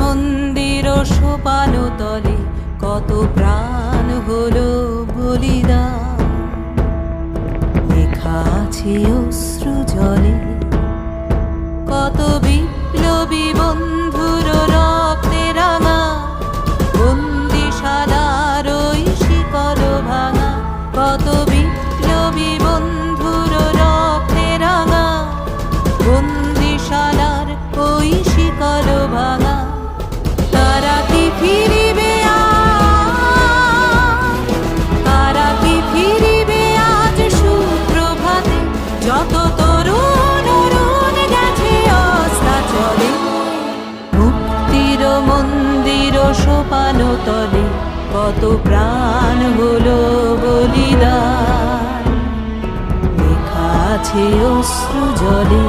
মন্দির সোপান তলে কত প্রাণ হলো বলিদান। লেখা আছে অশ্রু জলে কত বিপ্লবী বন্ধুর রক্তে রাঙা, বন্দিশালার ওই শিকল ভাঙা। কত বিপ্লবী বন্ধুর রক্তে রাঙা, বন্দিশালার ওই শিকল ভাঙা। তারা কি ফিরিবে আজ, তারা কি ফিরিবে আজ সুপ্রভাতে? যত তরুণ অরুণ গেছে অস্তাচলে, মুক্তির মন্দির সোপান তলে কত প্রাণ হলো বলিদান। লেখা আছে অশ্রু জলে।